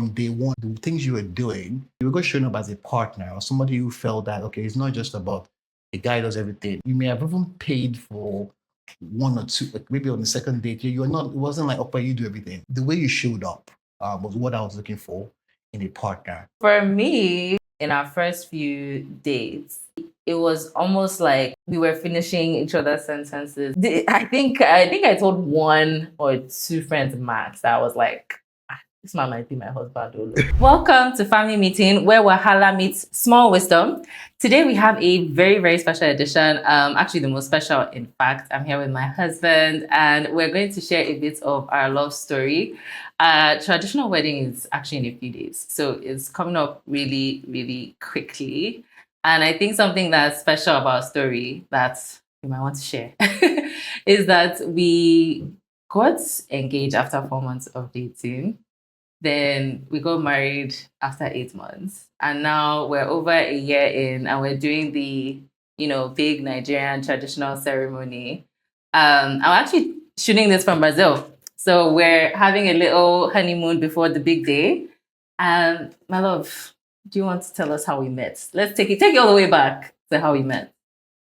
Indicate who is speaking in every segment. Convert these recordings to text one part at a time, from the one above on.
Speaker 1: from day one, the things you were doing, you were going showing up as a partner or somebody who felt that, okay, it's not just about a guy does everything. You may have even paid for one or two, like maybe on the second date, you were not, it wasn't like, okay, you do everything. The way you showed up was what I was looking for in a partner.
Speaker 2: For me, in our first few dates, it was almost like we were finishing each other's sentences. I think I told one or two friends max that I was like, this man might be my husband. Welcome to Family Meeting, where Wahala meets small wisdom. Today we have a very, very special edition. Actually, the most special, in fact. I'm here with my husband, and we're going to share a bit of our love story. Traditional wedding is actually in a few days, so it's coming up really, really quickly. And I think something that's special about our story that you might want to share is that we got engaged after 4 months of dating. Then we got married after 8 months. And now we're over a year in and we're doing the, big Nigerian traditional ceremony. I'm actually shooting this from Brazil. So we're having a little honeymoon before the big day. And my love, do you want to tell us how we met? Let's take it all the way back to how we met.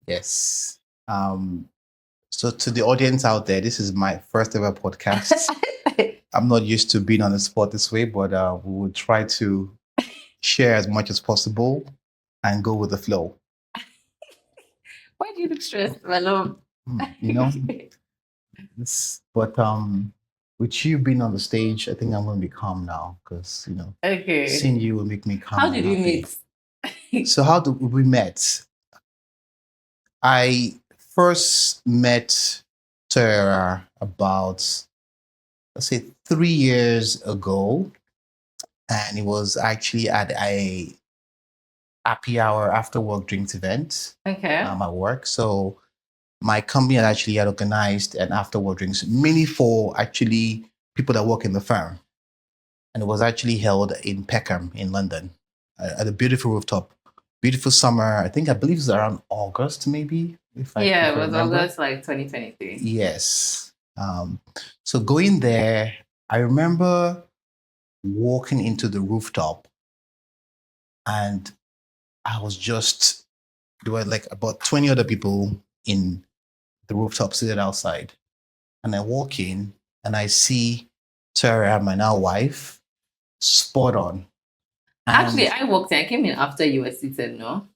Speaker 1: Yes. So to the audience out there, this is my first ever podcast. I'm not used to being on the spot this way, but we will try to share as much as possible and go with the flow.
Speaker 2: Why do you look stressed, my love?
Speaker 1: But with you being on the stage, I think I'm going to be calm now because,
Speaker 2: okay,
Speaker 1: seeing you will make me calm.
Speaker 2: How did we meet?
Speaker 1: So how did we met? I first met Tara about, let's say, 3 years ago, and it was actually at a happy hour after work drinks event.
Speaker 2: Okay.
Speaker 1: At work. So my company had organized an after work drinks mainly for actually people that work in the firm, and it was actually held in Peckham in London at a beautiful rooftop. Beautiful summer. I believe it's around August, maybe.
Speaker 2: It was remember. August, like 2023.
Speaker 1: Yes. So going there, I remember walking into the rooftop, and there were like about 20 other people in the rooftop seated outside. And I walk in and I see Tara, my now wife, spot on.
Speaker 2: Actually, I walked in. I came in after you were seated, no?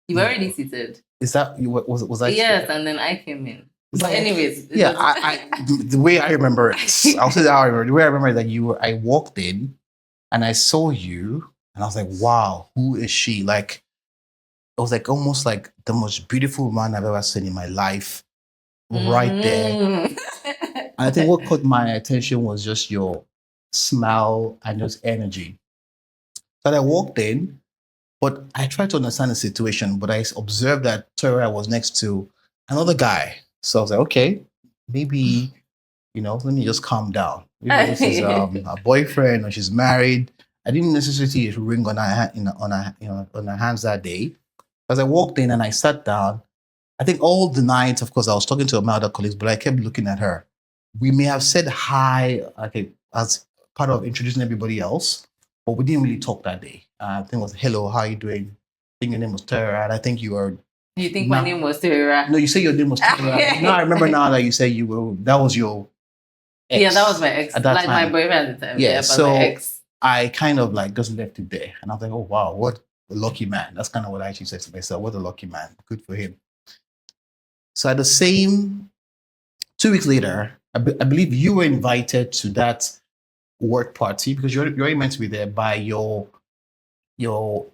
Speaker 2: You were already seated.
Speaker 1: Is that, was I?
Speaker 2: Yes, and then I came in. But anyways.
Speaker 1: Yeah, the way I remember it, I'll say that how I remember. The way I remember that I walked in and I saw you and I was like, wow, who is she? Like, it was like almost like the most beautiful man I've ever seen in my life right there. And I think what caught my attention was just your smile and just energy. So I walked in, but I tried to understand the situation, but I observed that Tara was next to another guy. So I was like, okay, maybe, let me just calm down. Maybe this is a boyfriend or she's married. I didn't necessarily see a ring on her hands that day. As I walked in and I sat down, I think all the night, of course, I was talking to my other colleagues, but I kept looking at her. We may have said hi, okay, as part of introducing everybody else, but we didn't really talk that day. I think it was, hello, how are you doing? I think your name was Tara, and I think you were...
Speaker 2: You think my name was Tara?
Speaker 1: No, you say your name was Tara. No, I remember now that you say that was your ex.
Speaker 2: Yeah, that was my ex. Like time. My boyfriend at the time.
Speaker 1: Yeah, so
Speaker 2: my ex.
Speaker 1: I kind of like just left it there. And I was like, oh, wow, what a lucky man. That's kind of what I actually said to myself. What a lucky man. Good for him. So at the same 2 weeks later, I believe you were invited to that work party because you're already meant to be there by your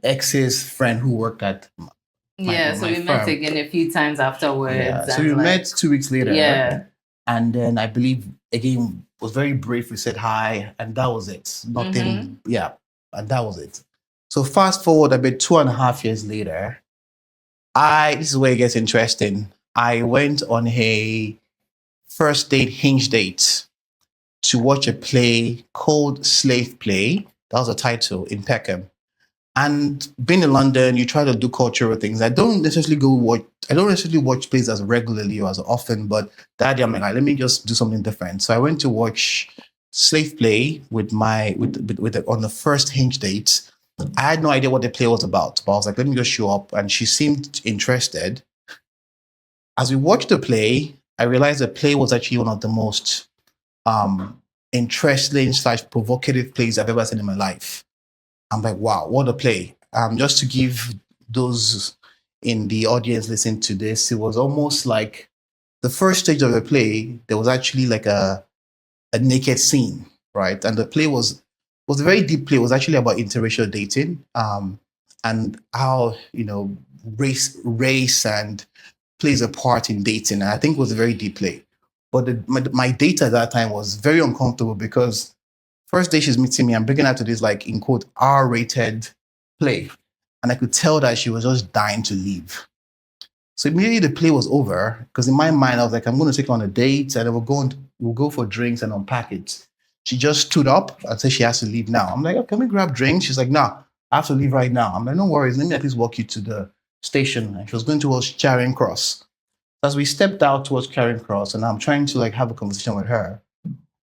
Speaker 1: ex's friend who worked at my
Speaker 2: we
Speaker 1: firm.
Speaker 2: met again a few times afterwards.
Speaker 1: Yeah. So we met 2 weeks later.
Speaker 2: Yeah.
Speaker 1: And then I believe, again, was very brief. We said hi, and that was it. Nothing, and that was it. So fast forward about 2.5 years later, this is where it gets interesting. I went on a first date hinge date to watch a play called Slave Play. That was the title, in Peckham. And being in London, you try to do cultural things. I don't necessarily watch plays as regularly or as often, but that day I'm like, let me just do something different. So I went to watch slave play on the first hinge date. I had no idea what the play was about, but I was like, let me just show up. And she seemed interested. As we watched the play, I realized the play was actually one of the most um, interesting / provocative plays I've ever seen in my life. I'm like, wow, what a play. Just to give those in the audience listening to this, it was almost like the first stage of the play, there was actually like a naked scene, right? And the play was a very deep play. It was actually about interracial dating, and how race and plays a part in dating. And I think it was a very deep play. But my date at that time was very uncomfortable because first day she's meeting me, I'm bringing her to this like in quote R-rated play, and I could tell that she was just dying to leave. So immediately the play was over because in my mind I was like, I'm going to take her on a date and we'll go for drinks and unpack it. She just stood up and said she has to leave now. I'm like, oh, can we grab drinks? She's like, no, I have to leave right now. I'm like, no worries, let me at least walk you to the station. And she was going towards Charing Cross. As we stepped out towards Charing Cross, and I'm trying to like have a conversation with her,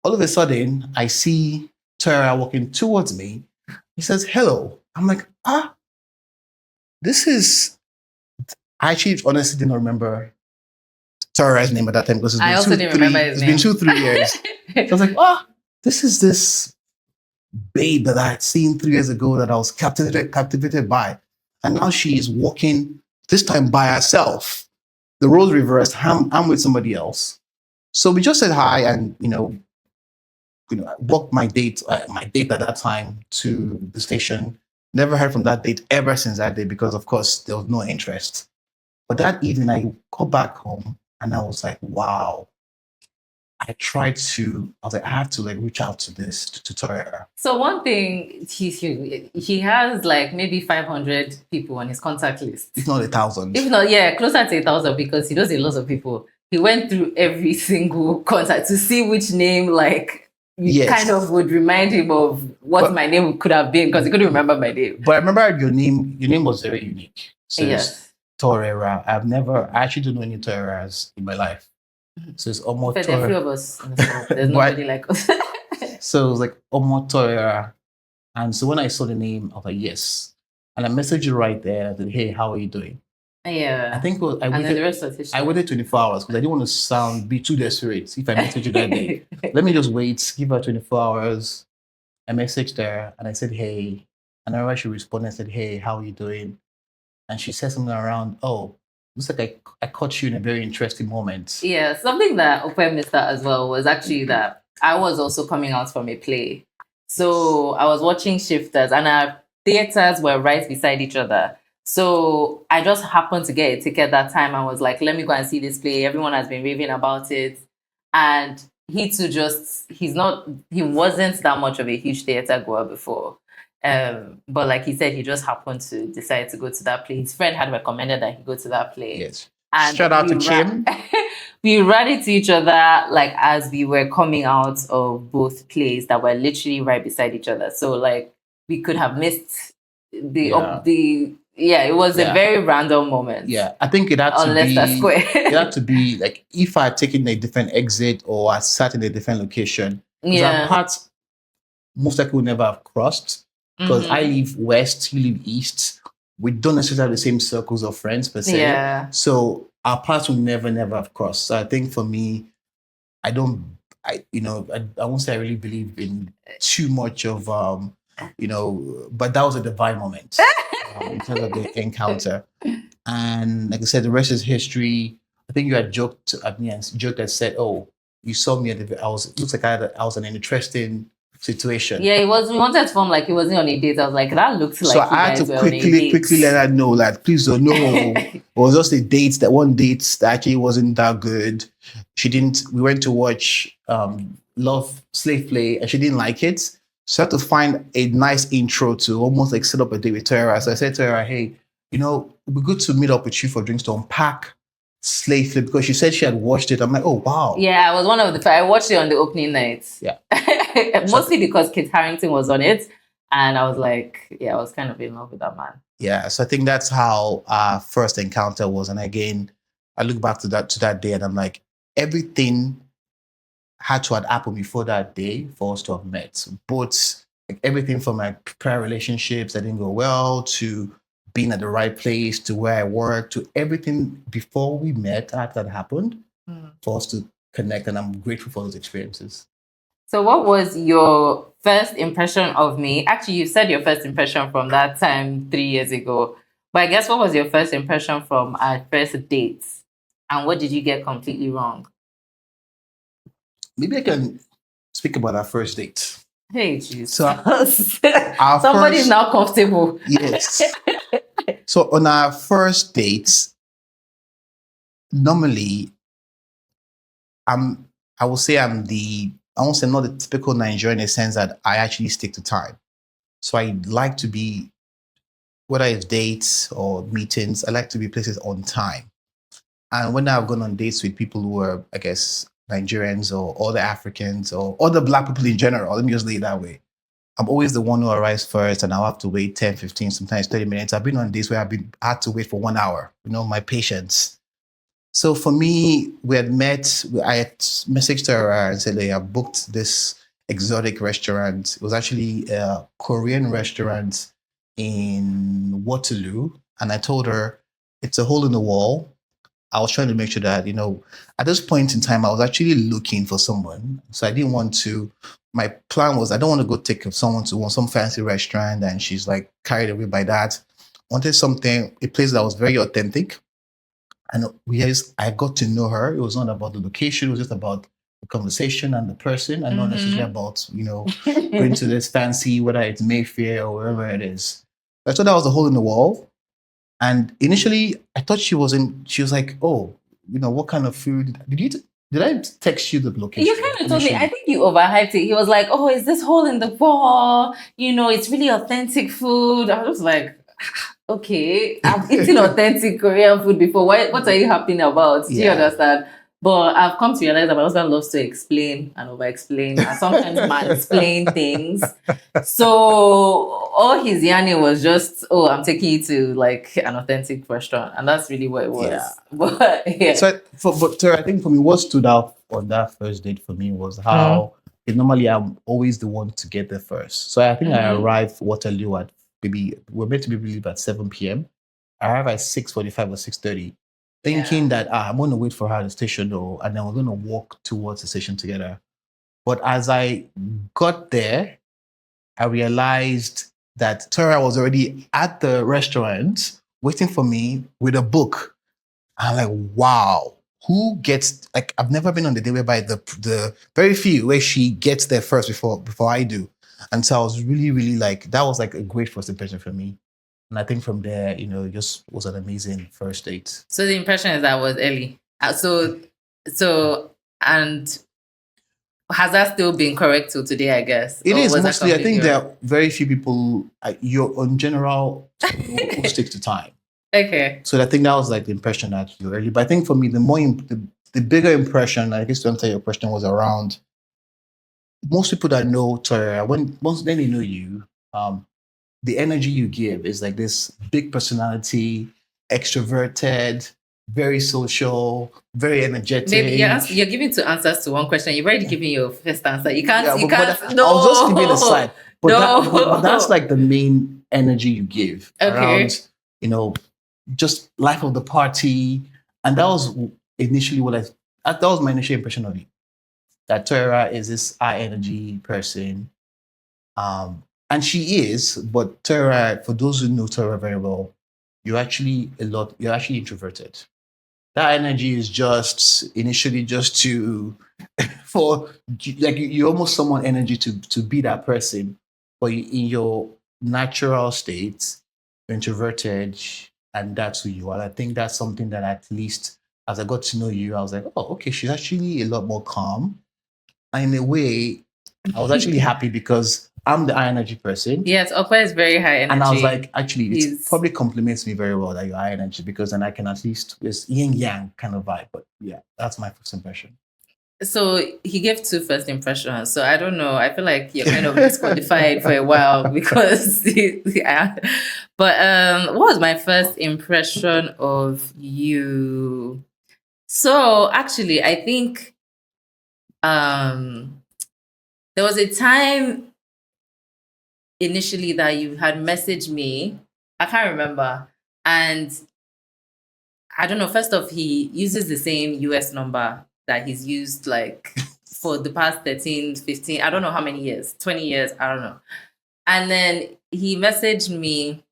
Speaker 1: all of a sudden I see Tara walking towards me. He says, hello. I'm like, this is. I actually honestly didn't remember Tara's name at that time because
Speaker 2: I also didn't remember his name.
Speaker 1: It's been 2-3 years. So I was like, this is this babe that I had seen 3 years ago that I was captivated by. And now she is walking, this time by herself. The roles reversed. I'm with somebody else. So we just said hi and, walked my date at that time to the station. Never heard from that date ever since that day because, of course, there was no interest. But that evening, I got back home and I was like, wow. I was like, I have to like reach out to this tutorial.
Speaker 2: So one thing, he has like maybe 500 people on his contact list.
Speaker 1: If not 1,000.
Speaker 2: If not, yeah, closer to 1,000 because he knows a lot of people. He went through every single contact to see which name kind of would remind him of what my name could have been because he couldn't remember my name.
Speaker 1: But I remember your name was very unique. So
Speaker 2: yes.
Speaker 1: Torera. I actually don't know any Toreras in my life. So it's almost
Speaker 2: There are a few of us. There's nobody like us.
Speaker 1: So it was like almost Torera. And so when I saw the name, I was like, yes. And I messaged you right there. I said, hey, how are you doing?
Speaker 2: Yeah.
Speaker 1: I think I waited 24 hours because I didn't want to be too desperate if I messaged you that day. Let me just wait, give her 24 hours. I messaged her and I said, hey. And I remember she responded and said, hey, how are you doing? And she said something around, oh, looks like I caught you in a very interesting moment.
Speaker 2: Yeah, something that Ope missed out as well was actually that I was also coming out from a play. So I was watching Shifters and our theaters were right beside each other. So I just happened to get a ticket that time. I was like, let me go and see this play. Everyone has been raving about it. And he too he wasn't that much of a huge theater goer before. But like he said, he just happened to decide to go to that play. His friend had recommended that he go to that play.
Speaker 1: Yes.
Speaker 2: And
Speaker 1: shout out to Kim.
Speaker 2: We ran into each other like as we were coming out of both plays that were literally right beside each other. So like we could have missed it was a very random moment.
Speaker 1: Yeah, I think it had to be like if I had taken a different exit or I sat in a different location. Our paths most likely would never have crossed because I live west, you live east. We don't necessarily have the same circles of friends per se.
Speaker 2: Yeah.
Speaker 1: So our paths will never have crossed. So I think for me, I won't say I really believe in too much of but that was a divine moment in terms of the encounter. And like I said, the rest is history. I think you had joked at me and joked and said, "Oh, you saw me looks like I was in an interesting situation."
Speaker 2: Yeah, we wanted to form like he wasn't on a date. I was like, that looks like.
Speaker 1: So I had to quickly let her know that please don't know. It was just one date that actually wasn't that good. We went to watch Love Slave Play and she didn't like it. So I had to find a nice intro to almost like set up a date with Tara. So I said to her, hey, it'd be good to meet up with you for drinks to unpack Slave Play because she said she had watched it. I'm like, oh wow.
Speaker 2: Yeah, I was one of I watched it on the opening night.
Speaker 1: Yeah.
Speaker 2: Mostly because Kit Harington was on it. And I was like, I was kind of in love with that man.
Speaker 1: Yeah. So I think that's how our first encounter was. And again, I look back to that day and I'm like, everything had to have happened before that day for us to have met. Both like everything from my prior relationships that didn't go well to being at the right place to where I work to everything before we met after that happened for us to connect. And I'm grateful for those experiences.
Speaker 2: So, what was your first impression of me? Actually, you said your first impression from that time 3 years ago. But I guess what was your first impression from our first dates? And what did you get completely wrong?
Speaker 1: Maybe I can speak about our first date.
Speaker 2: Hey, Jesus.
Speaker 1: So
Speaker 2: Somebody's now comfortable.
Speaker 1: Yes. So on our first dates, normally I will say I won't say not the typical Nigerian in the sense that I actually stick to time. So I like to be, whether it's dates or meetings, I like to be places on time. And when I've gone on dates with people who are, I guess, Nigerians or other Africans or other Black people in general, let me just lay it that way. I'm always the one who arrives first and I'll have to wait 10, 15, sometimes 30 minutes. I've been on days where I had to wait for 1 hour, my patience. So for me, we had met, I had messaged her and said, hey, I booked this exotic restaurant. It was actually a Korean restaurant in Waterloo. And I told her, it's a hole in the wall. I was trying to make sure that, at this point in time, I was actually looking for someone. So I didn't want to, my plan was, I don't want to go take someone to some fancy restaurant and she's like carried away by that. I wanted something, a place that was very authentic. And I got to know her. It was not about the location, it was just about the conversation and the person, and not necessarily about, going to this fancy, whether it's Mayfair or wherever it is. I thought that was a hole in the wall. And initially, I thought she was like, oh, what kind of food? Did I text you the location?
Speaker 2: You kind of told me. I think you overhyped it. He was like, oh, is this hole in the wall? It's really authentic food. I was like, okay, I've eaten authentic Korean food before. What are you happy about? Do you understand? But I've come to realize that my husband loves to explain and over-explain and sometimes mansplain things. So all his yarning was just, oh, I'm taking you to like an authentic restaurant. And that's really what it was.
Speaker 1: Yeah.
Speaker 2: But yeah.
Speaker 1: So I think for me, what stood out on that first date for me was how normally I'm always the one to get there first. So I think I arrived Waterloo at we're meant to be leave at 7 p.m. I arrived at 6:45 or 6:30. Thinking that I'm going to wait for her at the station though, and then we're going to walk towards the station together. But as I got there, I realized that Tara was already at the restaurant waiting for me with a book. I'm like, wow, who gets, like, I've never been on the day whereby the very few where she gets there first before I do. And so I was really, really like, that was like a great first impression for me. And I think from there, it just was an amazing first date.
Speaker 2: So the impression is that was early. And has that still been correct till today, I guess?
Speaker 1: It is mostly, I think there are very few people, you're in general, who stick to time.
Speaker 2: Okay.
Speaker 1: So I think that was like the impression that you early. But I think for me, the bigger impression, I guess to answer your question, was around most people that know Tara, once they know you, the energy you give is like this big personality, extroverted, very social, very energetic.
Speaker 2: Maybe you're giving two answers to one question. You've already given your first answer. You can't.
Speaker 1: No. I was just giving a side. But that's like the main energy you give around, just life of the party. And that was initially that was my initial impression of you. That Tara is this high energy person. And she is, but Tara, for those who know Tara very well, you're actually introverted. That energy is just initially just to for like you almost summon energy to be that person, but in your natural state, you're introverted, and that's who you are. I think that's something that at least as I got to know you, I was like, oh, okay, she's actually a lot more calm. And in a way, I was actually happy because I'm the high energy person.
Speaker 2: Yes, Okpa is very high energy.
Speaker 1: And I was like, actually, it probably compliments me very well that you're high energy because then I can at least, it's yin yang kind of vibe. But yeah, that's my first impression. So
Speaker 2: he gave two first impressions. So I don't know. I feel like you're kind of disqualified for a while because yeah. But what was my first impression of you? So actually, I think There was a time initially that you had messaged me. I can't remember. And I don't know. First off, he uses the same US number that he's used like for the past 13, 15, I don't know how many years, 20 years, I don't know. And then he messaged me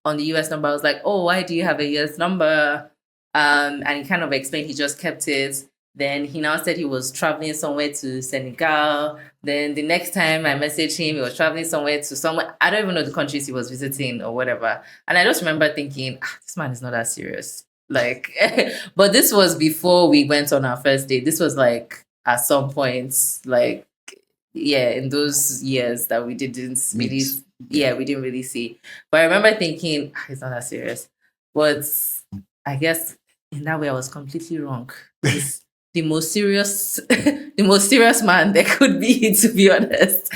Speaker 2: on the US number. I was like, oh, why do you have a US number? And he kind of explained he just kept it. Then he now said he was traveling somewhere to Senegal. Then the next time I messaged him, he was traveling somewhere to somewhere. I don't even know the countries he was visiting or whatever. And I just remember thinking, this man is not that serious. Like, but this was before we went on our first date. This was like at some point, like, yeah, in those years that we didn't really, yeah, we didn't really see. But I remember thinking, it's not that serious. But I guess in that way, I was completely wrong. He's the most serious, the most serious man there could be, to be honest.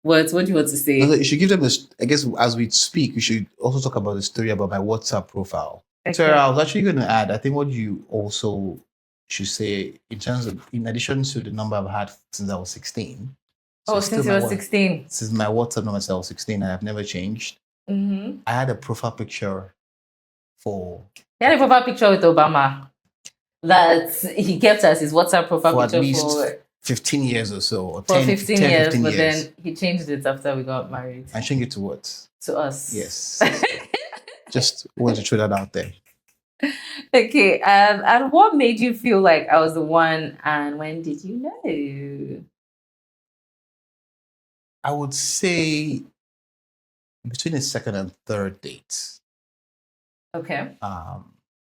Speaker 2: What do you want to say?
Speaker 1: You should give them this. I guess as we speak, we should also talk about the story about my WhatsApp profile.
Speaker 2: Okay.
Speaker 1: So I was actually going to add, I think what you also should say in terms of, in addition to the number I've had since I was 16.
Speaker 2: So since you were 16.
Speaker 1: Since my WhatsApp number since I was 16, I have never changed.
Speaker 2: Mm-hmm.
Speaker 1: I had a profile picture for.
Speaker 2: He had a profile picture with Obama that he kept as his WhatsApp profile picture
Speaker 1: at least
Speaker 2: for
Speaker 1: 15 years or so. Or
Speaker 2: for
Speaker 1: 10,
Speaker 2: 15
Speaker 1: 10,
Speaker 2: years,
Speaker 1: 15
Speaker 2: but
Speaker 1: years.
Speaker 2: then he changed it after we got married.
Speaker 1: And changed it to what?
Speaker 2: To us.
Speaker 1: Yes. Just wanted to throw that out there.
Speaker 2: Okay. And what made you feel like I was the one, and when did you know?
Speaker 1: I would say between the second and third date.
Speaker 2: Okay.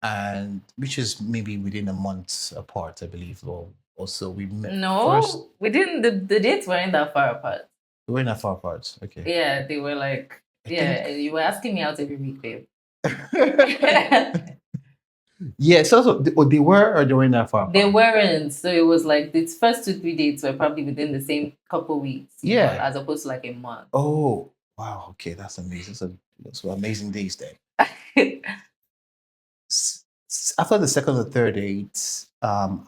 Speaker 1: And which is maybe within a month apart, I believe, or so we met.
Speaker 2: No, we didn't. The dates weren't that far apart.
Speaker 1: They weren't that far apart. Okay.
Speaker 2: Yeah, they were like, you were asking me out every week, babe.
Speaker 1: Yeah, so they were, or they weren't that far apart?
Speaker 2: They weren't. So it was like the first 2-3 dates were probably within the same couple weeks.
Speaker 1: Yeah.
Speaker 2: As opposed to like a month.
Speaker 1: Oh, wow. Okay, that's amazing. So amazing days then. After the second or third date, of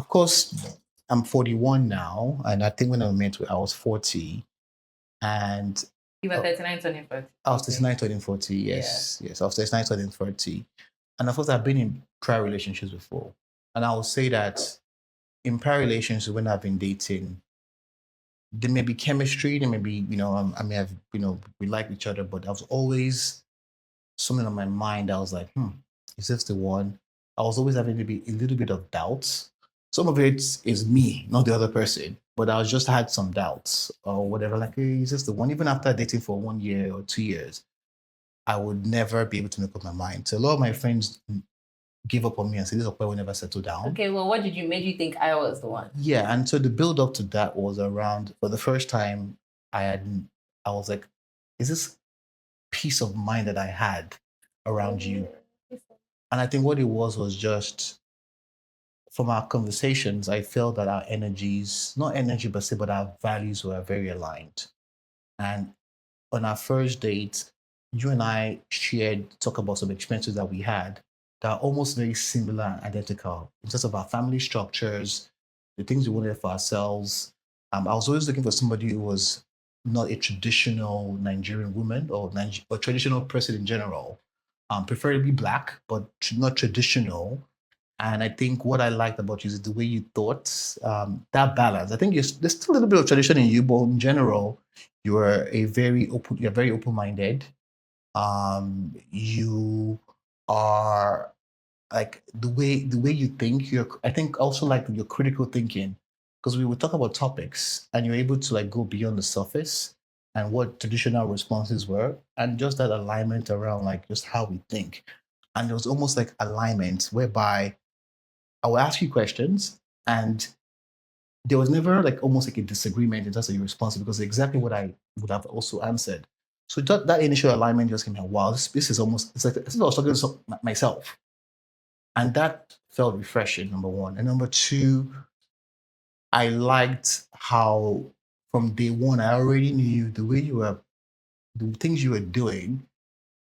Speaker 1: course, I'm 41 now, and I think when I met, I was 40, and
Speaker 2: you were 39, turning 40.
Speaker 1: I was 39, turning 40. Yes, yes, I was 39, turning 40, and of course, I've been in prior relationships before, and I will say that in prior relationships, when I've been dating, there may be chemistry, there may be, I may have, we like each other, but I was always something on my mind. I was like, is this the one? I was always having maybe a little bit of doubts. Some of it is me, not the other person, but I just had some doubts or whatever. Like, hey, is this the one? Even after dating for 1 year or 2 years, I would never be able to make up my mind. So a lot of my friends give up on me and say, this is why we never settle down.
Speaker 2: Okay, well, what made you think I was the one?
Speaker 1: Yeah, and so the build up to that was around, for the first time, I was like, is this peace of mind that I had around you? And I think what it was just, from our conversations, I felt that our energies, not energy per se, but our values were very aligned. And on our first date, you and I talk about some experiences that we had that are almost very similar and identical in terms of our family structures, the things we wanted for ourselves. I was always looking for somebody who was not a traditional Nigerian woman or traditional person in general, preferably Black, but not traditional. And I think what I liked about you is the way you thought, that balance. I think there's still a little bit of tradition in you, but in general, you're very open-minded. You are like the way you think. I think also like your critical thinking, because we would talk about topics and you're able to like go beyond the surface and what traditional responses were, and just that alignment around like just how we think. And there was almost like alignment whereby I will ask you questions, and there was never like almost like a disagreement in terms of your response, because exactly what I would have also answered. So that initial alignment just came out, wow, this is almost, it's like I was talking to myself. And that felt refreshing, number one. And number two, I liked how from day one, I already knew the way you were, the things you were doing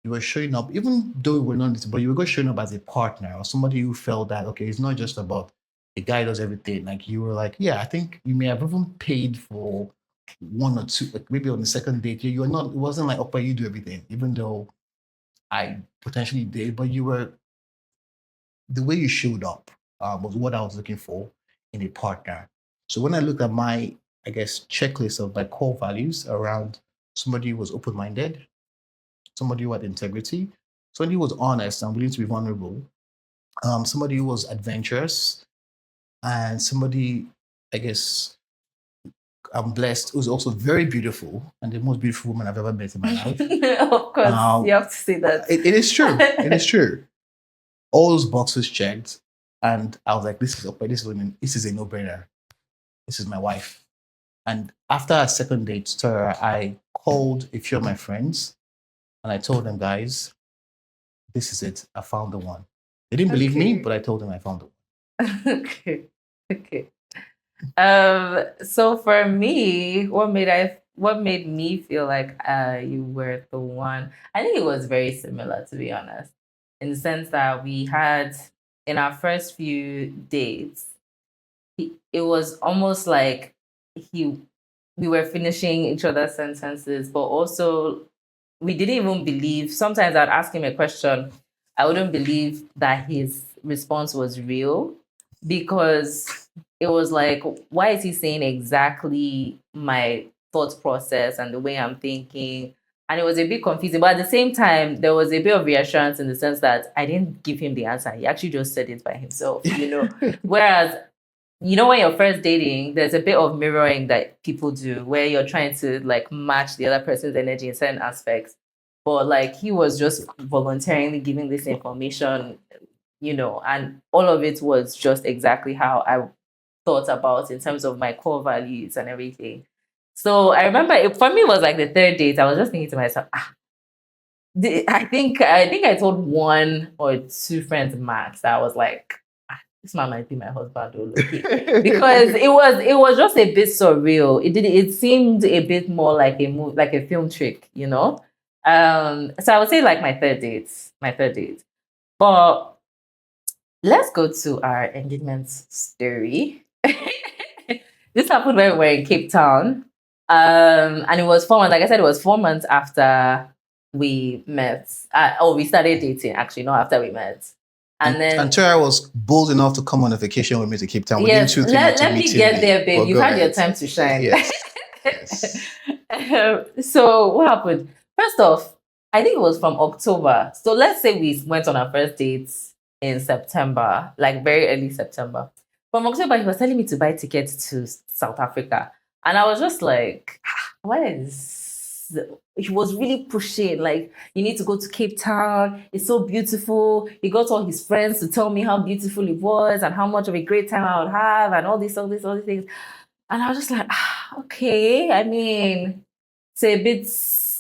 Speaker 1: you were showing up, even though we were not, but you were showing up as a partner or somebody who felt that okay, it's not just about the guy does everything. Like you were like, yeah, I think you may have even paid for one or two, like maybe on the second date. You were not. It wasn't like, okay, you do everything, even though I potentially did, but you were the way you showed up was what I was looking for in a partner. So when I looked at my, I guess, checklist of my core values around somebody who was open minded, somebody who had integrity, somebody who was honest and willing to be vulnerable, somebody who was adventurous, and somebody, I guess, I'm blessed, who's also very beautiful and the most beautiful woman I've ever met in my life.
Speaker 2: Of course, you have to say that.
Speaker 1: It is true. It is true. All those boxes checked, and I was like, "This is okay. This is a no-brainer. This is my wife." And after a second date to her, I called a few of my friends, and I told them, "Guys, this is it. I found the one." They didn't believe me, but I told them I found the one.
Speaker 2: Okay. Okay. So for me, what made me feel like you were the one? I think it was very similar, to be honest, in the sense that we had in our first few dates, it was almost like he we were finishing each other's sentences, but also we didn't even believe. Sometimes I'd ask him a question, I wouldn't believe that his response was real because it was like, why is he saying exactly my thought process and the way I'm thinking? And it was a bit confusing. But at the same time, there was a bit of reassurance in the sense that I didn't give him the answer. He actually just said it by himself, Whereas when you're first dating, there's a bit of mirroring that people do where you're trying to like match the other person's energy in certain aspects. But like he was just voluntarily giving this information, and all of it was just exactly how I thought about in terms of my core values and everything. So I remember for me it was like the third date. I was just thinking to myself, I think I told one or two friends max that I was like, this man might be my husband, because it was just a bit surreal. It seemed a bit more like like a film trick. So I would say like my third date. But let's go to our engagement story. This happened when we were in Cape Town, and it was 4 months. Like I said, it was 4 months after we met. We started dating actually, not after we met. And
Speaker 1: Tara was bold enough to come on a vacation with me to Cape Town.
Speaker 2: Yes, let me get there, babe. You've had your time to shine.
Speaker 1: Yes. Yes.
Speaker 2: So what happened? First off, I think it was from October. So let's say we went on our first dates in September, like very early September. From October, he was telling me to buy tickets to South Africa. And I was just like, why is he was really pushing, like, you need to go to Cape Town. It's so beautiful. He got all his friends to tell me how beautiful it was and how much of a great time I would have and all these things. And I was just like, okay. I mean, it's a bit,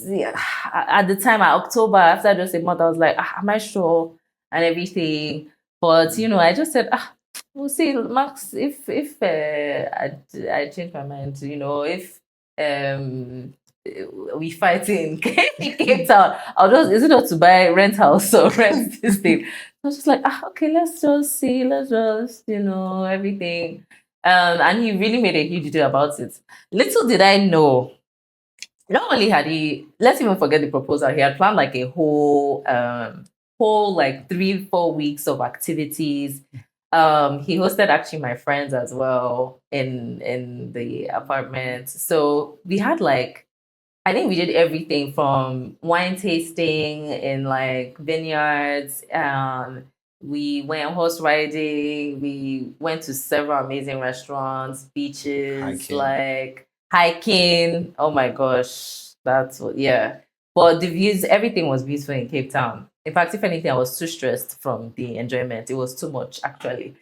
Speaker 2: yeah. At the time, October, after just a month, I was like, am I sure? And everything. But, I just said, we'll see, Max, if I change my mind, if we fight in Cape Town, is it not to rent house or rent this thing? I was just like, okay, let's just see, everything. And he really made a huge deal about it. Little did I know, not only had let's even forget the proposal, he had planned like a whole like 3-4 weeks of activities. He hosted actually my friends as well in the apartment. So we had like, I think we did everything from wine tasting in like vineyards. We went horse riding. We went to several amazing restaurants, beaches, like hiking. Oh my gosh, yeah. But the views, everything was beautiful in Cape Town. In fact, if anything, I was too stressed from the enjoyment. It was too much, actually.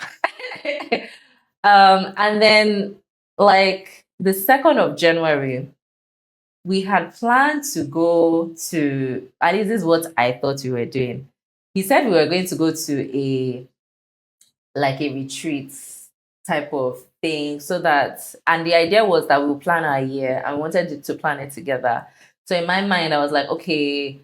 Speaker 2: And then, like the 2nd of January, we had planned to go to, at least this is what I thought we were doing. He said we were going to go to a retreat type of thing, and the idea was that we'll plan our year and we wanted to plan it together. So in my mind, I was like, okay,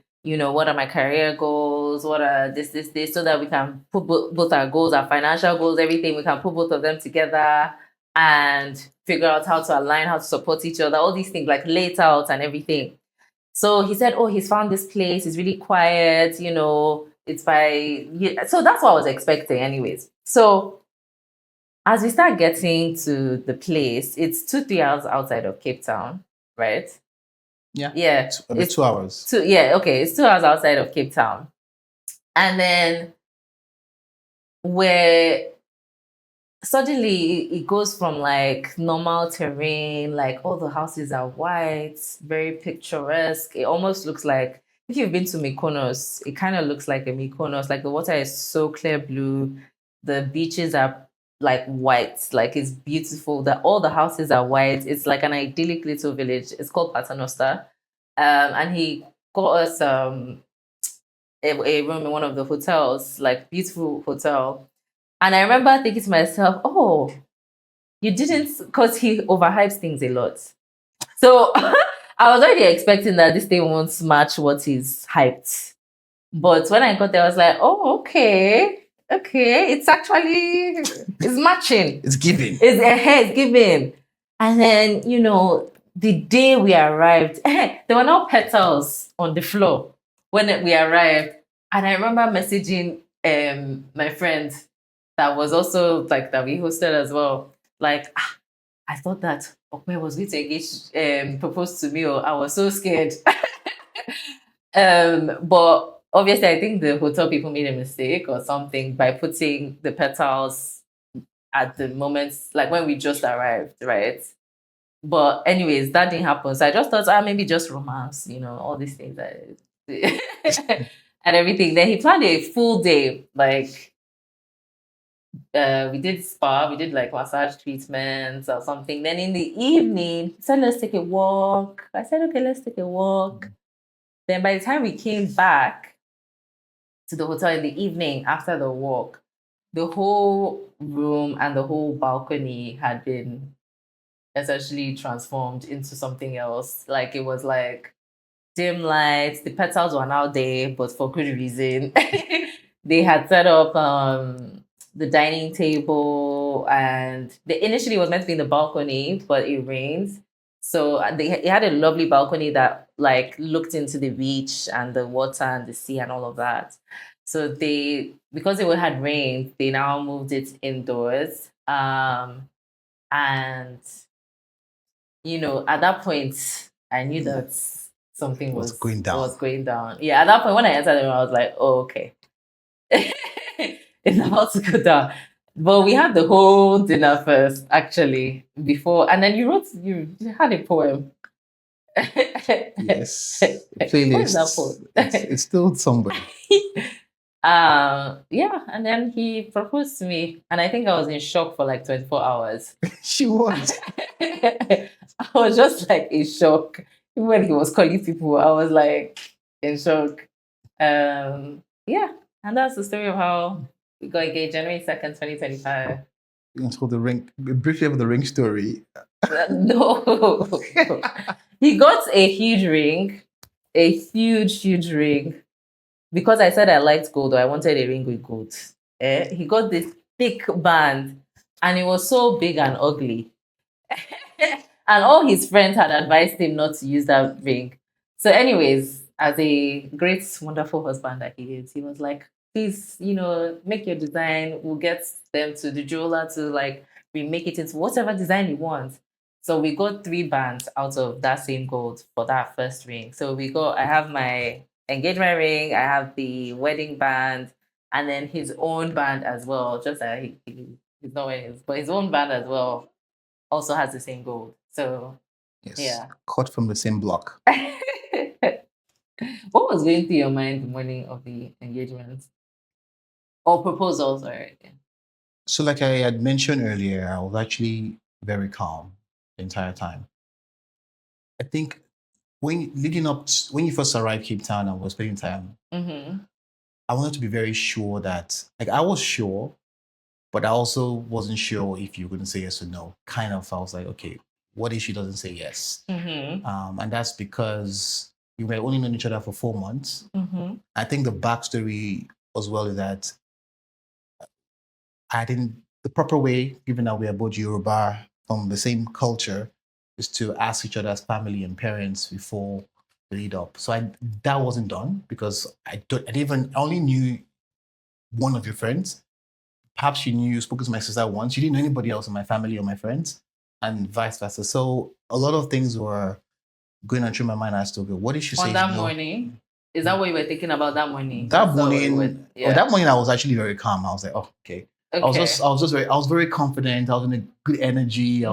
Speaker 2: what are my career goals? What are this, so that we can put both our goals, our financial goals, everything. We can put both of them together and figure out how to align, how to support each other, all these things, like lay it out and everything. So he said, oh, he's found this place. It's really quiet, it's by, so that's what I was expecting anyways. So as we start getting to the place, it's 2-3 hours outside of Cape Town, right?
Speaker 1: Yeah.
Speaker 2: Yeah.
Speaker 1: It's 2 hours.
Speaker 2: Okay. It's 2 hours outside of Cape Town. And then where suddenly it goes from like normal terrain, like all the houses are white, very picturesque. It almost looks like, if you've been to Mykonos, it kind of looks like a Mykonos. Like the water is so clear blue, the beaches are like white, like it's beautiful. That all the houses are white. It's like an idyllic little village. It's called Paternoster. And he got us a room in one of the hotels, like beautiful hotel. And I remember thinking to myself, oh, you didn't, because he overhypes things a lot. So I was already expecting that this thing won't match what is hyped. But when I got there, I was like, oh, okay. It's actually, it's matching.
Speaker 1: It's giving.
Speaker 2: It's giving. And then, the day we arrived, there were no petals on the floor when we arrived. And I remember messaging my friend that was also like that we hosted as well. Like, I thought that Okwe was going to engage, propose to me, or I was so scared. But obviously, I think the hotel people made a mistake or something by putting the petals at the moment, like when we just arrived, right? But anyways, that didn't happen. So I just thought, maybe just romance, all these things that and everything. Then he planned a full day, like we did spa, we did like massage treatments or something. Then in the evening, he said, let's take a walk. I said, okay, let's take a walk. Then by the time we came back to the hotel in the evening after the walk, the whole room and the whole balcony had been essentially transformed into something else. Like it was like dim lights, the petals were now there, but for good reason. They had set up the dining table, and they initially was meant to be in the balcony, but it rained. So it had a lovely balcony that like looked into the beach and the water and the sea and all of that. So because it had rained, they now moved it indoors. And at that point, I knew that something was
Speaker 1: going down.
Speaker 2: Was going down. Yeah, at that point when I entered the room, I was like, oh, okay. It's about to go down. But we had the whole dinner first, actually, before, and then you had a poem.
Speaker 1: Yes. Playlist.
Speaker 2: What is that poem?
Speaker 1: It's still somewhere.
Speaker 2: Yeah, and then he proposed to me, and I think I was in shock for like 24 hours.
Speaker 1: She was.
Speaker 2: I was just like in shock. Even when he was calling people, I was like in shock. Yeah, and that's the story of how we got engaged January 2nd, 2025.
Speaker 1: So the ring, briefly about the ring story.
Speaker 2: No. He got a huge ring, a huge ring. Because I said I liked gold, or I wanted a ring with gold. He got this thick band, and it was so big and ugly. And all his friends had advised him not to use that ring. So, anyways, as a great, wonderful husband that he is, he was like, please, make your design. We'll get them to the jeweler to like remake it into whatever design you want. So we got 3 bands out of that same gold for that first ring. So I have my engagement ring, I have the wedding band, and then his own band as well. Just that he's not wearing his, but his own band as well also has the same gold. So
Speaker 1: yes,
Speaker 2: yeah,
Speaker 1: cut from the same block.
Speaker 2: What was going through your mind the morning of the engagement or proposal? Sorry.
Speaker 1: So, like I had mentioned earlier, I was actually very calm the entire time. I think when you first arrived Cape Town and was spending time, I wanted to be very sure that, like, I was sure, but I also wasn't sure if you were going to say yes or no. Kind of, I was like, okay, what if she doesn't say yes? And that's because We were only known each other for 4 months. I think the backstory as well is that I didn't, the proper way, given that we are both Yoruba from the same culture, is to ask each other's family and parents before the lead up. So that wasn't done because I only knew one of your friends. Perhaps you knew, you spoke to my sister once. You didn't know anybody else in my family or my friends, and vice versa. So a lot of things were going on through my mind as to, okay, what did she say?
Speaker 2: On that morning, is that what you were thinking about that morning?
Speaker 1: That morning, that morning, I was actually very calm. I was like, oh, okay. I was very confident. I was in a good energy. I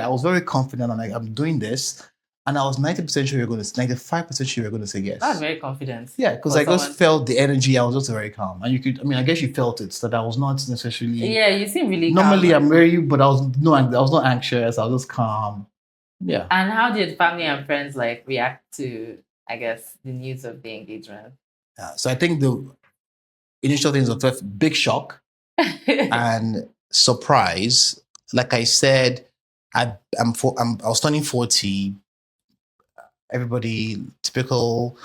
Speaker 1: was very confident. I'm like, I'm doing this. And I was 90% sure 95% sure you're going to say yes.
Speaker 2: That's very confident.
Speaker 1: Yeah, because I just felt the energy. I was just very calm. And I guess you felt it, so that I was not necessarily.
Speaker 2: Yeah, you seem really
Speaker 1: normally
Speaker 2: calm.
Speaker 1: I'm very, but I was not anxious. I was just calm. Yeah.
Speaker 2: And how did family and friends react to, I guess, the news of the engagement?
Speaker 1: So I think the initial things were first big shock and surprise. Like I said, I was turning 40. Everybody, typical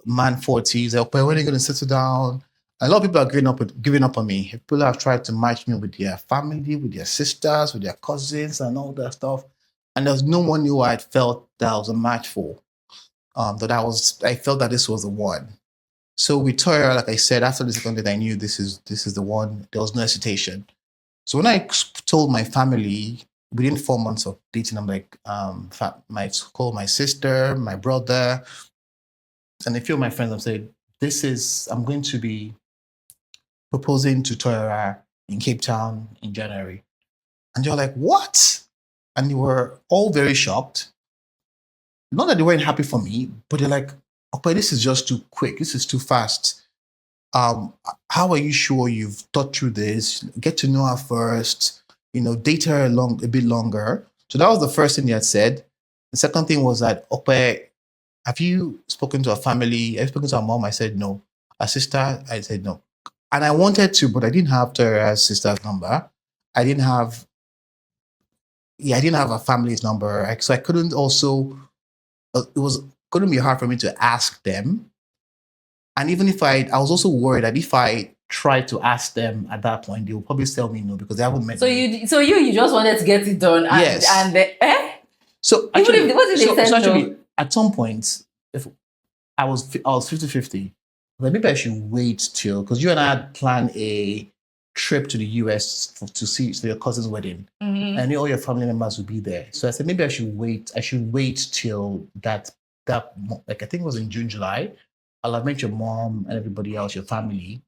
Speaker 1: man 40s. Like, when are you going to settle down? A lot of people are giving up on me. People have tried to match me with their family, with their sisters, with their cousins, and all that stuff. And there's no one who I felt that I was a match for. I felt that this was the one. So with Toya, like I said, after the second date, I knew this is the one. There was no hesitation. So when I told my family within 4 months of dating, I'm like, call my sister, my brother, and a few of my friends. I'm saying, I'm going to be proposing to Toya in Cape Town in January, and they're like, what? And they were all very shocked. Not that they weren't happy for me, but they're like, okay, this is just too quick. This is too fast. How are you sure you've thought through this? Get to know her first, date her a bit longer. So that was the first thing they had said. The second thing was that, okay, have you spoken to her family? Have you spoken to her mom? I said no. Her sister, I said no. And I wanted to, but I didn't have Tara's sister's number. I didn't have her family's number. So I couldn't also, it was going to be hard for me to ask them. And even if I was also worried that if I tried to ask them at that point, they would probably tell me no because they haven't met me.
Speaker 2: So you just wanted to get it done. And,
Speaker 1: yes.
Speaker 2: So actually,
Speaker 1: at some point, if I was 50-50, like maybe I should wait till, because you and I had planned a trip to the US to see your cousin's wedding.
Speaker 2: Mm-hmm.
Speaker 1: And I knew all your family members would be there. So I said, maybe I should wait. I should wait till that I think it was in June, July. I'll have met your mom and everybody else, your family.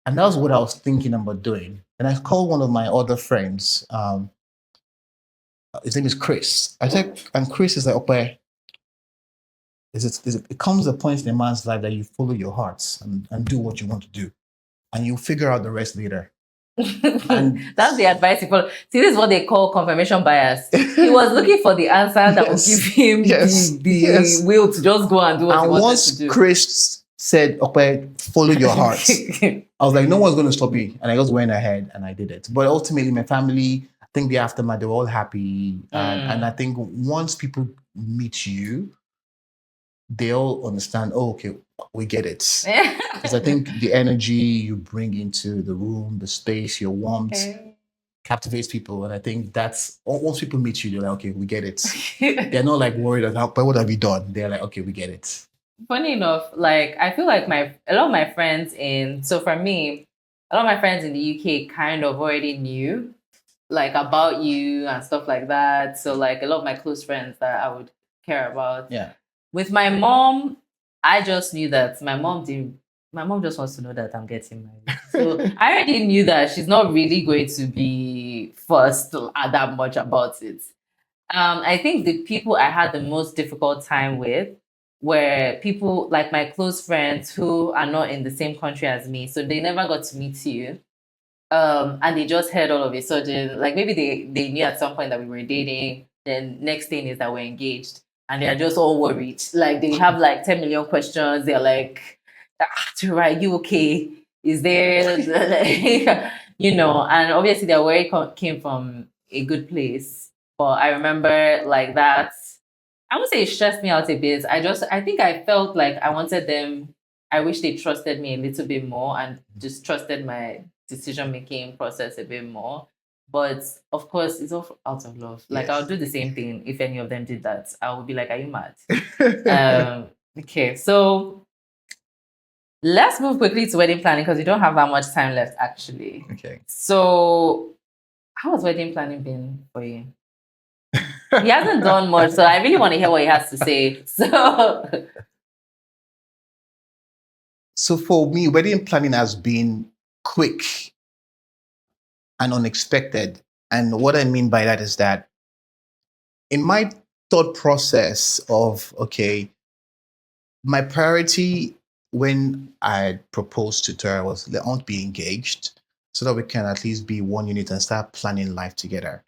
Speaker 1: And that was what I was thinking about doing. And I called one of my other friends. His name is Chris. I said, and Chris is like, okay, it comes a point in a man's life that you follow your hearts and do what you want to do. And you figure out the rest later.
Speaker 2: And that's the advice he followed. See, this is what they call confirmation bias. He was looking for the answer that would give him the will to just go and do what he wanted to do.
Speaker 1: And once Chris said, okay, follow your heart, I was like, no one's going to stop me. And I just went ahead and I did it. But ultimately, my family, I think the aftermath, they were all happy. And I think once people meet you, they all understand, oh, okay, we get it. Because I think the energy you bring into the room, the space, your warmth captivates people. And I think that's, once people meet you, they're like, okay, we get it. They're not like worried about, what have we done? They're like, okay, we get it.
Speaker 2: Funny enough, I feel like a lot of my friends for me, a lot of my friends in the UK kind of already knew about you and stuff like that. So a lot of my close friends that I would care about.
Speaker 1: Yeah.
Speaker 2: With my mom, I just knew that my mom just wants to know that I'm getting married. So I already knew that she's not really going to be fussed that much about it. I think the people I had the most difficult time with were people like my close friends who are not in the same country as me. So they never got to meet you. And they just heard all of a sudden, maybe they knew at some point that we were dating. Then next thing is that we're engaged. And they're just all worried. They have 10 million questions. They're like, are you okay? Is there, and obviously their worry came from a good place. But I remember that. I won't say it stressed me out a bit. I think I felt like I wanted them, I wish they trusted me a little bit more and just trusted my decision making process a bit more. But of course, it's all out of love. Like,
Speaker 1: Yes.
Speaker 2: I'll do the same thing if any of them did that. I would be like, are you mad? Okay, so let's move quickly to wedding planning because we don't have that much time left, actually.
Speaker 1: Okay.
Speaker 2: So, how has wedding planning been for you? He hasn't done much, so I really want to hear what he has to say.
Speaker 1: So for me, wedding planning has been quick and unexpected. And what I mean by that is that in my thought process of, okay, my priority when I proposed to Tara was I want to be engaged so that we can at least be one unit and start planning life together.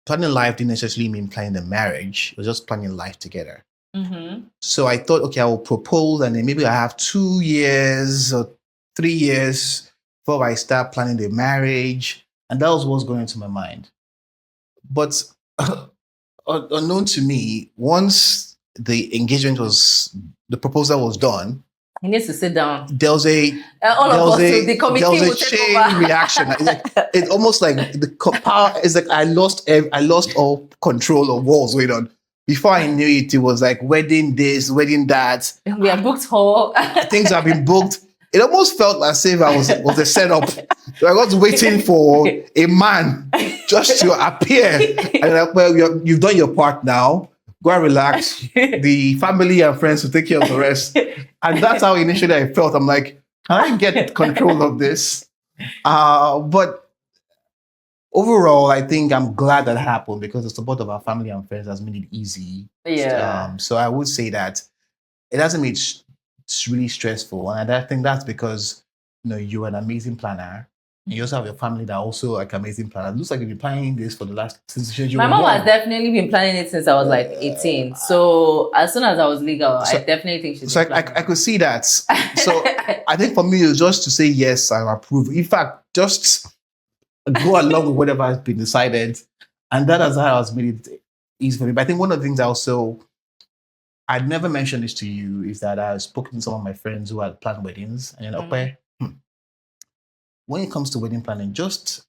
Speaker 1: Planning life didn't necessarily mean planning the marriage, it was just planning life together.
Speaker 2: Mm-hmm.
Speaker 1: So I thought, okay, I will propose and then maybe I have 2 years or 3 years before I start planning the marriage. And that was what's going into my mind. But unknown to me, once the engagement was, the proposal was done,
Speaker 2: He needs to sit down.
Speaker 1: there was a
Speaker 2: All
Speaker 1: there
Speaker 2: of
Speaker 1: was
Speaker 2: us,
Speaker 1: a
Speaker 2: the committee
Speaker 1: there was
Speaker 2: will
Speaker 1: a
Speaker 2: take
Speaker 1: chain
Speaker 2: over.
Speaker 1: reaction. It's almost like the power. It's like I lost all control of what was going on. Before I knew it, it was like wedding this, wedding that.
Speaker 2: We are booked hall.
Speaker 1: Things have been booked. It almost felt as if I was a setup. I was waiting for a man just to appear. And like, well, you've done your part now. Go and relax. The family and friends will take care of the rest. And that's how initially I felt. I'm like, can I get control of this? But overall, I think I'm glad that happened because the support of our family and friends has made it easy.
Speaker 2: Yeah.
Speaker 1: So I would say that it hasn't made it's really stressful, and I think that's because you're an amazing planner. And you also have your family that are also like amazing planner. It looks like you've been planning this for the last since you
Speaker 2: My
Speaker 1: were
Speaker 2: mom
Speaker 1: born.
Speaker 2: has definitely been planning it since I was like 18. So as soon as I was legal, I definitely think she's
Speaker 1: So
Speaker 2: been
Speaker 1: I
Speaker 2: planning.
Speaker 1: could see that. So I think for me, it's just to say yes, I approve. In fact, just go along with whatever has been decided, and that has how has made it easy for me. But I think one of the things I also I'd never mentioned this to you is that I've spoken to some of my friends who had planned weddings, and okay, when it comes to wedding planning, just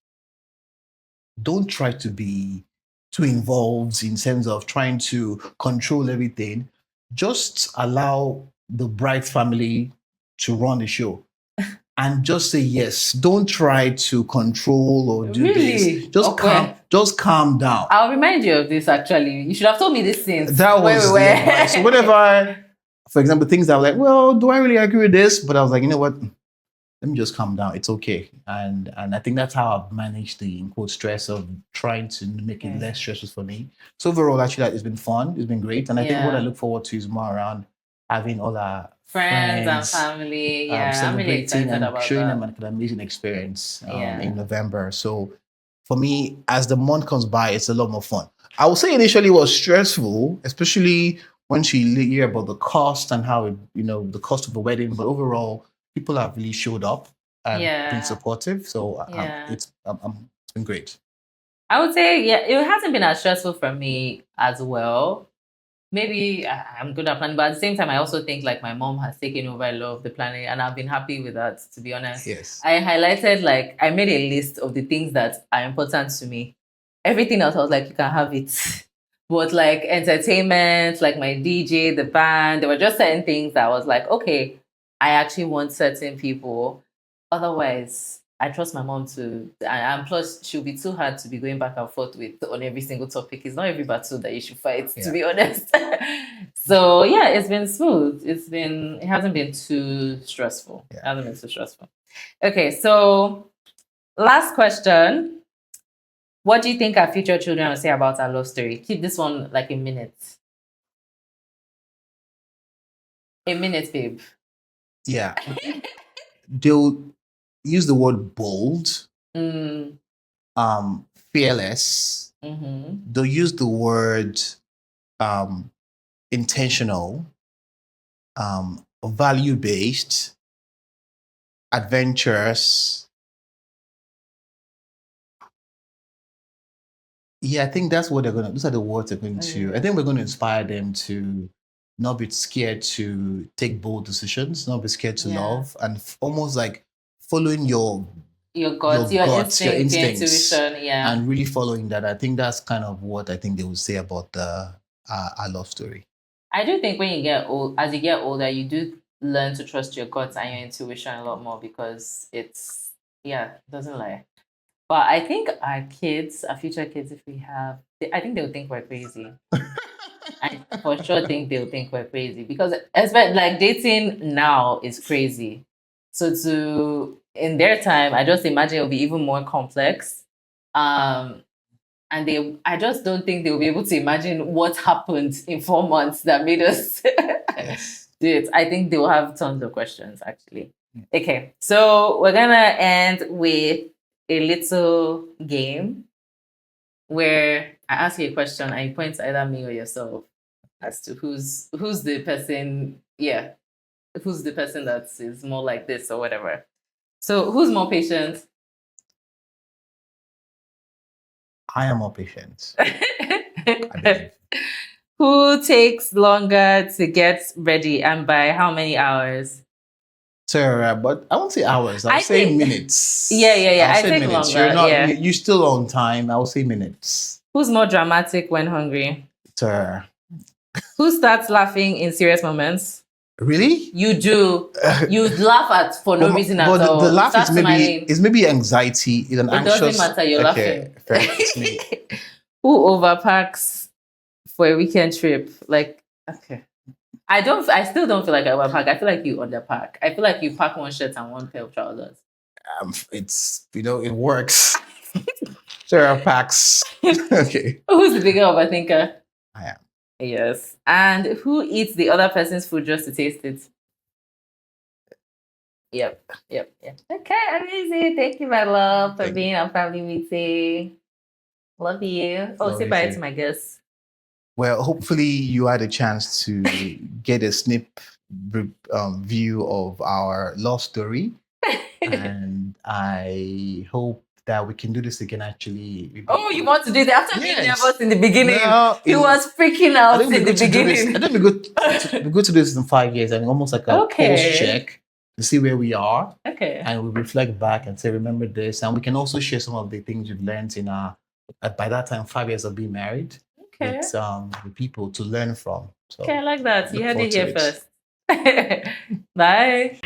Speaker 1: don't try to be too involved in terms of trying to control everything. Just allow the bride family to run the show. And just say yes. Don't try to control or do this. Just calm down.
Speaker 2: I'll remind you of this actually. You should have told me this since
Speaker 1: that was
Speaker 2: where we
Speaker 1: the
Speaker 2: were.
Speaker 1: advice. So whenever, for example, things that were like, well, do I really agree with this? But I was like, you know what? Let me just calm down. It's okay. And I think that's how I've managed the in quote stress of trying to make it less stressful for me. So overall, actually, it's been fun. It's been great. And I think what I look forward to is more around having all our
Speaker 2: friends and family. Yeah, I'm really excited about
Speaker 1: showing
Speaker 2: that.
Speaker 1: them an amazing experience in November. So for me, as the month comes by, it's a lot more fun. I would say initially it was stressful, especially once you hear about the cost and how it, the cost of the wedding. But overall, people have really showed up and been supportive. So it's been great.
Speaker 2: I would say, it hasn't been as stressful for me as well. Maybe I'm good at planning, but at the same time, I also think like my mom has taken over a lot of the planning, and I've been happy with that, to be honest.
Speaker 1: Yes.
Speaker 2: I highlighted, like, I made a list of the things that are important to me. Everything else, I was like, you can have it. But like entertainment, like my DJ, the band, there were just certain things that I was like, okay, I actually want certain people. Otherwise, I trust my mom to, and plus she'll be too hard to be going back and forth with on every single topic. It's not every battle that you should fight, to be honest. So yeah, it's been smooth. It hasn't been too stressful.
Speaker 1: Yeah.
Speaker 2: It hasn't been too stressful. Okay, so last question. What do you think our future children will say about our love story? Keep this one like a minute. A minute, babe.
Speaker 1: Yeah. They'll use the word bold, fearless. They'll use the word intentional, value-based, adventurous. Yeah, I think that's what they're gonna. Those are the words they're going to. I think we're going to inspire them to not be scared to take bold decisions, not be scared to
Speaker 2: Yeah.
Speaker 1: love, and almost like following your
Speaker 2: Your
Speaker 1: your
Speaker 2: instincts, your intuition. Yeah.
Speaker 1: and really following that. I think that's kind of what I think they would say about the our love story.
Speaker 2: I do think when you get old, as you get older, you do learn to trust your guts and your intuition a lot more because it's it doesn't lie. But I think our kids, our future kids, if we have, I think they'll think we're crazy. I for sure think they'll think we're crazy because, especially like dating now is crazy. So to in their time, I just imagine it'll be even more complex. And I just don't think they'll be able to imagine what happened in 4 months that made us
Speaker 1: Yes.
Speaker 2: do it. I think they'll have tons of questions actually. Okay, so we're gonna end with a little game where I ask you a question and you point to either me or yourself as to who's the person, who's the person that is more like this or whatever. So who's more patient?
Speaker 1: I am more patient. I believe.
Speaker 2: Who takes longer to get ready and by how many hours?
Speaker 1: Sarah, but I won't say hours. I'll
Speaker 2: I
Speaker 1: say
Speaker 2: think-
Speaker 1: minutes.
Speaker 2: Yeah.
Speaker 1: I'll
Speaker 2: I
Speaker 1: say
Speaker 2: take
Speaker 1: minutes.
Speaker 2: longer.
Speaker 1: You're not.
Speaker 2: Yeah.
Speaker 1: You're still on time. I'll say minutes.
Speaker 2: Who's more dramatic when hungry?
Speaker 1: Sarah.
Speaker 2: Who starts laughing in serious moments?
Speaker 1: Really?
Speaker 2: You do. You laugh at for no reason at
Speaker 1: But
Speaker 2: all.
Speaker 1: the laugh
Speaker 2: Start
Speaker 1: is maybe
Speaker 2: smiling.
Speaker 1: anxiety. It's an
Speaker 2: It
Speaker 1: anxious.
Speaker 2: doesn't matter. You're laughing.
Speaker 1: Fair. It's me.
Speaker 2: Who overpacks for a weekend trip? Like, okay. I still don't feel like I overpack. I feel like you underpack. I feel like you pack one shirt and one pair of trousers.
Speaker 1: It's it works. Sarah packs. Okay.
Speaker 2: Who's the bigger overthinker?
Speaker 1: I am.
Speaker 2: Yes. And who eats the other person's food just to taste it? Yep. Okay, amazing. Thank you, my love, for
Speaker 1: Thank
Speaker 2: being on family meeting. Love you. Oh,
Speaker 1: Love
Speaker 2: say
Speaker 1: you
Speaker 2: bye
Speaker 1: too.
Speaker 2: to my guests.
Speaker 1: Well, hopefully you had a chance to get a view of our love story, and I hope that we can do this again. Actually.
Speaker 2: Oh, you want to do that after being
Speaker 1: Yes.
Speaker 2: nervous in the beginning?
Speaker 1: No,
Speaker 2: He was freaking out
Speaker 1: I think
Speaker 2: in the beginning.
Speaker 1: I think we go to this in 5 years. I mean, almost like a
Speaker 2: Okay.
Speaker 1: pulse check to see where we are,
Speaker 2: Okay.
Speaker 1: and we reflect back and say, remember this, and we can also share some of the things we've learned in our by that time 5 years of being married
Speaker 2: Okay.
Speaker 1: with the people to learn from. So
Speaker 2: Okay, I like that. You
Speaker 1: look
Speaker 2: heard it
Speaker 1: forward to
Speaker 2: here first. Bye.